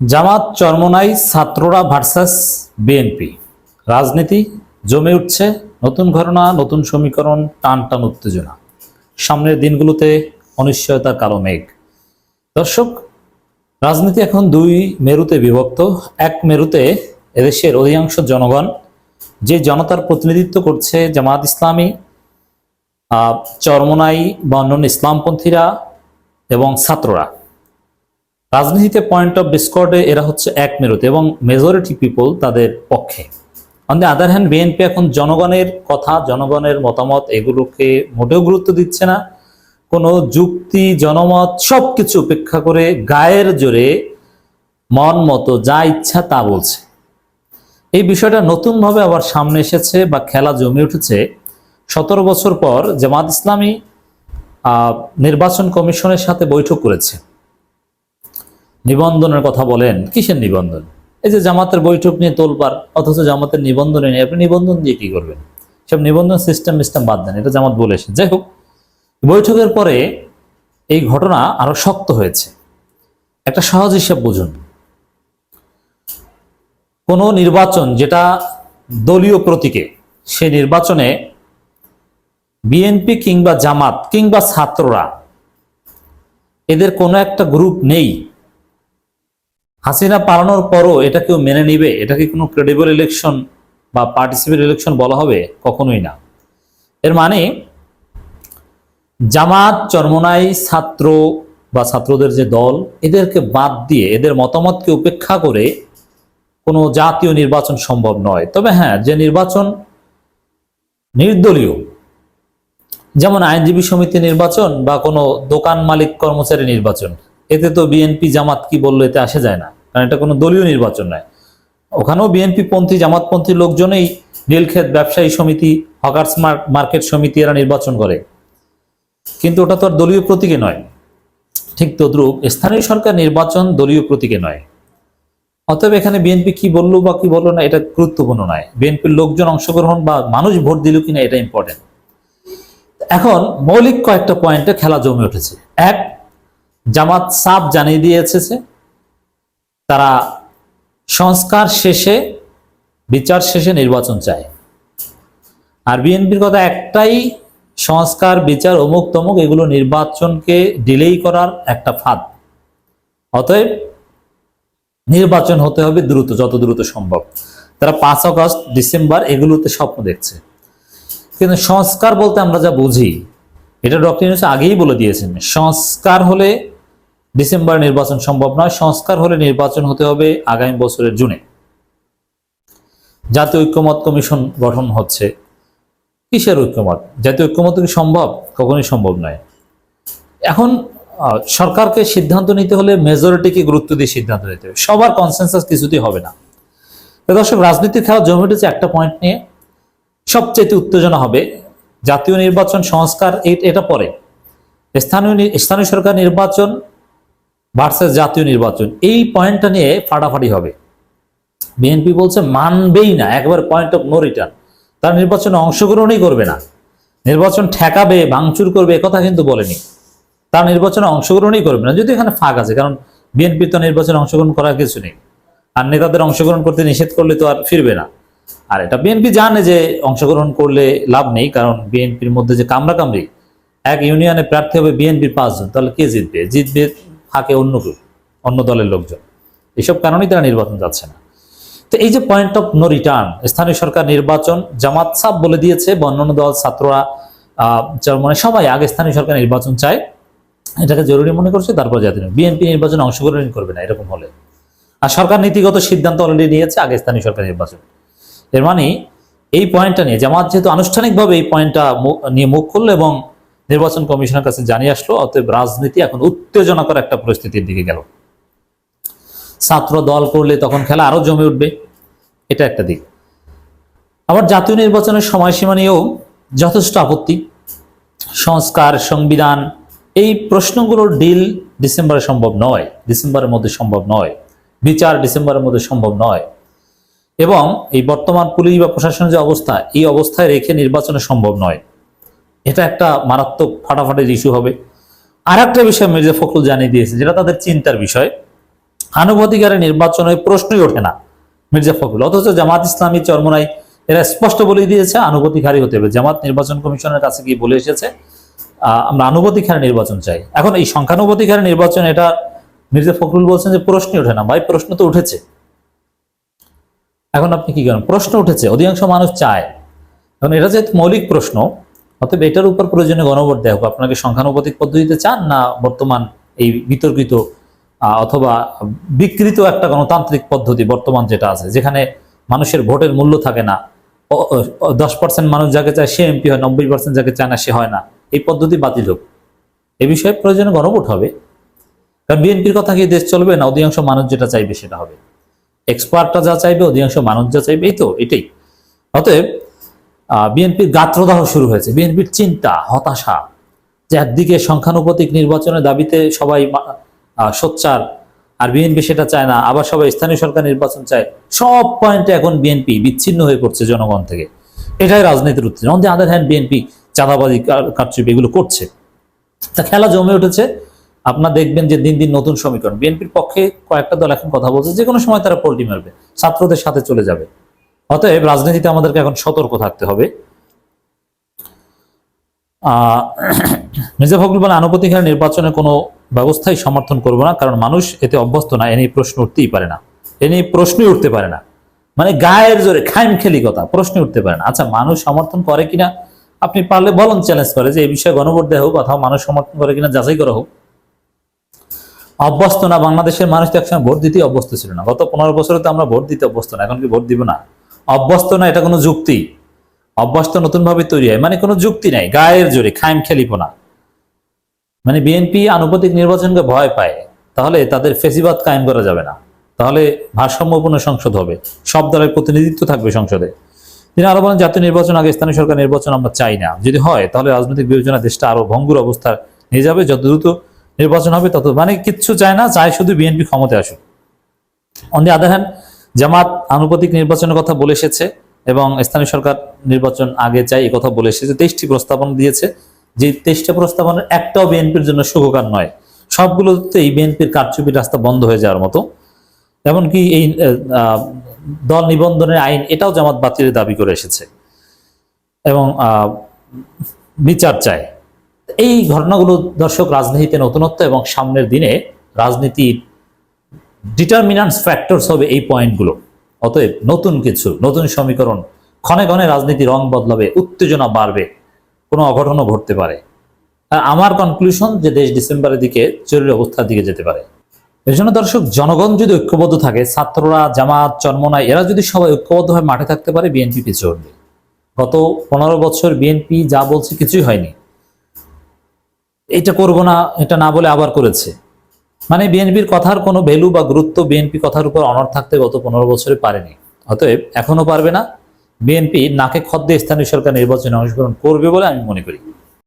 জামাত চরমোনাই ছাত্ররা versus BNP রাজনীতি জমে উঠছে। নতুন ঘটনা, নতুন সমীকরণ, টান টান উত্তেজনা। সামনের দিনগুলোতে অনিশ্চয়তার কালো মেঘ। দর্শক, রাজনীতি এখন দুই মেরুতে বিভক্ত। এক মেরুতে এদেশের অধিকাংশ জনগণ, যে জনতার প্রতিনিধিত্ব করছে জামাত ইসলামী, চরমোনাই বা অন্যান্য ইসলামপন্থীরা এবং ছাত্ররা। রাজনীতিতে পয়েন্ট অফ ডিসকর্ডে এরা হচ্ছে এক মেরুতে এবং মেজরিটি পিপল তাদের পক্ষে। On the other hand, BNP এখন জনগণের কথা, জনগণের মতামত এগুলোকে মোটেও গুরুত্ব দিচ্ছে না। কোনো যুক্তি, জনমত সবকিছু উপেক্ষা করে গায়ের জোরে মন মতো যা ইচ্ছা তা বলছে। এই বিষয়টা নতুনভাবে আবার সামনে এসেছে বা খেলা জমে উঠেছে 17 বছর পর। জামাত ইসলামী নির্বাচন কমিশনের সাথে বৈঠক করেছে। নিবন্ধনের কথা বলেন, কিসের নিবন্ধন? এই যে জামাতের বৈঠক নিয়ে তোলপাড়, অথচ জামাতের নিবন্ধনে নিয়ে আপনি নিবন্ধন দিয়ে কি করবেন? সব নিবন্ধন সিস্টেম বাদ দেন, এটা জামাত বলেছে। যাই হোক, বৈঠকের পরে এই ঘটনা আরো শক্ত হয়েছে। একটা সহজ হিসাব বুঝুন। কোন নির্বাচন যেটা দলীয় প্রতীকে, সেই নির্বাচনে বিএনপি কিংবা জামাত কিংবা ছাত্ররা, এদের কোনো একটা গ্রুপ নেই। হাসিনা পালানোর পরও এটা কেউ মেনে নিবে? এটা কি কোনো ক্রেডিবল ইলেকশন বা পার্টিসিপেট ইলেকশন বলা হবে? কখনোই না। এর মানে জামাত, চরমোনাই, ছাত্র বা ছাত্রদের যে দল, এদেরকে বাদ দিয়ে, এদের মতামতকে উপেক্ষা করে কোনো জাতীয় নির্বাচন সম্ভব নয়। তবে হ্যাঁ, যে নির্বাচন নির্দলীয়, যেমন আইনজীবী সমিতি নির্বাচন বা কোনো দোকান মালিক কর্মচারী নির্বাচন, এতে তো বিএনপি জামাত কি বললো এতে আসে যায় না, কারণ এটা কোনো দলীয় নির্বাচন নয়। ওখানেও বিএনপি পন্থী, জামাতপন্থী লোকজনেই নীলক্ষেত ব্যবসায়ী সমিতি, হকার্স মার্কেট সমিতি এরা নির্বাচন করে, কিন্তু ওটা তো আর দলীয় প্রতীকে নয়। ঠিক তদ্রূপ স্থানীয় সরকার নির্বাচন দলীয় প্রতীকে নয়। অতএব এখানে বিএনপি কি বললো বা কি বললো না এটা গুরুত্বপূর্ণ নয়। বিএনপির লোকজন অংশগ্রহণ বা মানুষ ভোট দিল কিনা এটা ইম্পর্টেন্ট। এখন মৌলিক কয়েকটা পয়েন্টে খেলা জমে উঠেছে। এক, জামাত সাফ জানিয়ে দিয়েছে তারা সংস্কার শেষে, বিচার শেষে নির্বাচন চায়। আর বিএনপির কথা একটাই, সংস্কার, বিচার, অমুক তমুক এগুলো নির্বাচনকে ডিলেই করার একটা ফাঁদ। অতএব নির্বাচন হতে হবে দ্রুত, যত দ্রুত সম্ভব। তারা 5 আগস্ট, ডিসেম্বর এগুলোতে স্বপ্ন দেখছে। কিন্তু সংস্কার বলতে আমরা যা বুঝি, এটা ডক্টর ইউনূস আগেই বলে দিয়েছেন, সংস্কার হলে ডিসেম্বর নির্বাচন সম্ভব নয়। সংস্কার হলে নির্বাচন হতে হবে আগামী বছরের জুনে। জাতীয় ঐক্যমত কমিশন গঠন হচ্ছে। কিসের ঐক্যমত? জাতীয় ঐক্যমত কি সম্ভব? কখনোই সম্ভব নয়। এখন সরকারকে সিদ্ধান্ত নিতে হলে মেজরিটিকে গুরুত্ব দিয়ে সিদ্ধান্ত নিতে হবে, সবার কনসেনসাস কিছুতেই হবে না। দর্শক, রাজনীতির খেলা জমে উঠেছে একটা পয়েন্ট নিয়ে। সবচেয়ে উত্তেজনা হবে জাতীয় নির্বাচন, সংস্কার, এটা পরে। স্থানীয় সরকার নির্বাচন ভার্সেস জাতীয় নির্বাচন, এই পয়েন্টটা নিয়ে ফাটাফাটি হবে। বিএনপি বলছে মানবেই না, একবার পয়েন্ট অফ নো রিটার্ন। তারা নির্বাচনে অংশগ্রহণই করবে না, নির্বাচন ঠেকাবে, ভাঙচুর করবে, একথা কিন্তু বলেনি। তারা নির্বাচনে অংশগ্রহণই করবে না, যদি এখানে ফাঁক আছে, কারণ বিএনপি তো নির্বাচনে অংশগ্রহণ করার কিছু নেই। আর নেতাদের অংশগ্রহণ করতে নিষেধ করলে তো আর ফিরবে না। আর এটা বিএনপি জানে যে অংশগ্রহণ করলে লাভ নেই, কারণ বিএনপির মধ্যে যে কামড়াকামড়ি, এক ইউনিয়নে প্রার্থী হবে বিএনপির 5 জন, তাহলে কে জিতবে? জিতবে ফাঁকে অন্য দলের লোকজন। এসব কারণেই তারা নির্বাচন যাচ্ছে না। তো এই যে পয়েন্ট অফ নো রিটার্ন, স্থানীয় সরকার নির্বাচন, জামাত সাফ বলে দিয়েছে, অন্যান্য দল, ছাত্ররা, মানে সবাই আগে স্থানীয় সরকার নির্বাচন চায়, এটাকে জরুরি মনে করছে। তারপর জাতীয় বিএনপি নির্বাচনে অংশগ্রহণ করবে না এরকম হলে। আর সরকার নীতিগত সিদ্ধান্ত অলরেডি নিয়েছে, আগে স্থানীয় সরকার নির্বাচন। এর মানে এই পয়েন্টটা নিয়ে জামাত যেহেতু আনুষ্ঠানিকভাবে এই পয়েন্টটা নিয়ে মুখ করলো এবং নির্বাচন কমিশনের কাছে জানিয়ে আসলো, অতএব রাজনীতি এখন উত্তেজনাকর একটা পরিস্থিতির দিকে গেল। ছাত্র দল করলে তখন খেলা আরো জমে উঠবে, এটা একটা দিক। আবার জাতীয় নির্বাচনের সময়সীমা নিয়েও যথেষ্ট আপত্তি। সংস্কার, সংবিধান, এই প্রশ্নগুলোর ডিল ডিসেম্বরে সম্ভব নয়, ডিসেম্বরের মধ্যে সম্ভব নয়। বিচার ডিসেম্বরের মধ্যে সম্ভব নয়। এবং এই বর্তমান পুলিশ বা প্রশাসনের যে অবস্থা, এই অবস্থায় রেখে নির্বাচনে সম্ভব নয়। এটা একটা মারাত্মক ফাটাফাটির ইস্যু হবে। আর একটা বিষয় মির্জা ফখরুল জানিয়ে দিয়েছে, যেটা তাদের চিন্তার বিষয়। আনুপাতিক নির্বাচনের প্রশ্নই ওঠে না মির্জা ফখরুল, অথচ জামাত ইসলামী চরমোনাই এরা স্পষ্ট বলে দিয়েছে আনুপাতিক হারে হতে হবে। জামাত নির্বাচন কমিশনের কাছে গিয়ে বলে এসেছে আমরা আনুপাতিক হারে নির্বাচন চাই। এখন এই সংখ্যানুপাতিক হারে নির্বাচন, এটা মির্জা ফখরুল বলছেন যে প্রশ্নই ওঠে না। ভাই, প্রশ্ন তো উঠেছে, এখন আপনি কি করেন? প্রশ্ন উঠেছে, অধিকাংশ মানুষ চায়। এখন এটা যেহেতু মৌলিক প্রশ্ন, অতএব এটার উপর প্রয়োজনে গণভোট দেওয়া হোক। আপনাকে সংখ্যানুপাতিক পদ্ধতিতে চান, না বর্তমান এই বিতর্কিত অথবা বিকৃত একটা গণতান্ত্রিক পদ্ধতি বর্তমান যেটা আছে, যেখানে মানুষের ভোটের মূল্য থাকে না, 10% মানুষ যাকে চায় সে এমপি হয়, 90% যাকে চায় না সে হয় না, এই পদ্ধতি বাতিল হোক। এই বিষয়ে প্রয়োজনে গণভোট হবে। কারণ বিএনপির কথা কি দেশ চলবে না? অধিকাংশ মানুষ যেটা চাইবে সেটা হবে। এক্সপার্টরা যা চাইবে, অধিকাংশ মানুষ যা চাইবে, এই তো এটাই। অতএব বিএনপির গাত্রদাহ শুরু হয়েছে, বিএনপির চিন্তা, হতাশা, যে একদিকে সংখ্যানুপাতিক নির্বাচনের দাবিতে সবাই সোচ্চার, আর বিএনপি সেটা চায় না, আবার সবাই স্থানীয় সরকার নির্বাচন চায়। সব পয়েন্টে এখন বিএনপি বিচ্ছিন্ন হয়ে পড়ছে জনগণ থেকে। এটাই রাজনীতির উত্তেজনা। On the other hand BNP চাঁদাবাজি, কারচুপি এগুলো করছে। তা খেলা জমে উঠেছে। আপনার দেখবেন যে দিন দিন নতুন সমীকরণ। বিএনপির পক্ষে কয়েকটা দল এখন কথা বলছে যে কোনো সময় তারা পোল্টি মারবে, ছাত্রদের সাথে চলে যাবে। অতএব রাজনীতিতে আমাদেরকে এখন সতর্ক থাকতে হবে। মির্জা ফখরুল বলেন আনুপাতিক হারে নির্বাচনের কোনো ব্যবস্থাই সমর্থন করবো না, কারণ মানুষ এতে অভ্যস্ত না, এ নিয়ে প্রশ্ন উঠতেই পারে না, এ নিয়ে প্রশ্নই উঠতে পারে না। মানে গায়ের জোরে খামখেয়ালি কথা, প্রশ্নই উঠতে পারে না। আচ্ছা, মানুষ সমর্থন করে কিনা আপনি পারলে বলুন, চ্যালেঞ্জ করে যে এই বিষয়ে গণভোট দেওয়া হোক, অথবা মানুষ সমর্থন করে কিনা যাচাই করা হোক। অভ্যস্ত না, বাংলাদেশের মানুষ তো একসময় ভোট দিতেই অভ্যস্ত ছিল না। গত 15 বছরে তো আমরা ভোট দিতে অভ্যস্ত না, এখন কি ভোট দিব না? অভ্যস্ত না, এটা কোনো যুক্তি? অভ্যস্ত নতুন ভাবে তৈরি হয়, মানে কোনো যুক্তি নাই, গায়ের জোরে খামখেয়ালিপনা। মানে বিএনপি আনুপাতিক নির্বাচনকে ভয় পায়, তাহলে তাদের ফেসিবাদ কায়েম করা যাবে না, তাহলে ভারসাম্যপূর্ণ সংসদ হবে, সব দলের প্রতিনিধিত্ব থাকবে সংসদে। তিনি আরো বলেন জাতীয় নির্বাচন আগে স্থানীয় সরকার নির্বাচন আমরা চাই না। যদি হয় তাহলে রাজনৈতিক বিবেচনা দেশটা আরো ভঙ্গুর অবস্থা নিয়ে যাবে। যত দ্রুত নির্বাচন হবে তত, মানে কিচ্ছু চায় না, চায় শুধু বিএনপি ক্ষমতায় আসুক। অন দি আদার হ্যান্ড জামাত আনুপাতিক নির্বাচনের কথা বলে এসেছে এবং স্থানীয় সরকার নির্বাচন আগে চাই এই কথা বলে এসেছে। 23টি প্রস্তাবনা দিয়েছে, যে 23টা প্রস্তাবনার একটাও বিএনপির জন্য সুখকর নয়। সবগুলোতেই বিএনপির কারচুপির রাস্তা বন্ধ হয়ে যাওয়ার মতো। এমনকি এই দল নিবন্ধনের আইন, এটাও জামাত বাতিলের দাবি করে এসেছে এবং বিচার চায়। এই ঘটনাগুলো দর্শক রাজনীতিতে নতুনত্ব এবং সামনের দিনে রাজনীতির ডিটারমিনান্টস ফ্যাক্টরস হবে এই পয়েন্টগুলো। অতএব নতুন কিছু, নতুন সমীকরণ, ক্ষণে ক্ষণে রাজনীতি রং বদলাবে, উত্তেজনা বাড়বে, কোনো অঘটনও ঘটতে পারে। আর আমার কনক্লুশন যে দেশ ডিসেম্বরের দিকে জরুরি অবস্থার দিকে যেতে পারে। এর জন্য দর্শক, জনগণ যদি ঐক্যবদ্ধ থাকে, ছাত্ররা, জামাত, চরমোনাই এরা যদি সবাই ঐক্যবদ্ধভাবে মাঠে থাকতে পারে, বিএনপি পিছু হটবে। গত 15 বছর বিএনপি যা বলছে কিছুই হয়নি। এটা করব না, এটা না বলে আবার করেছে। মানে বিএনপির কথার কোনো ভ্যালু বা গুরুত্ব, বিএনপি কথার উপর অনড় থাকতে গত 15 বছরে পারেনি, অতএব এখনো পারবে না। বিএনপি নাকে খদ্দে স্থানীয় সরকার নির্বাচনে অংশগ্রহণ করবে বলে আমি মনে করি।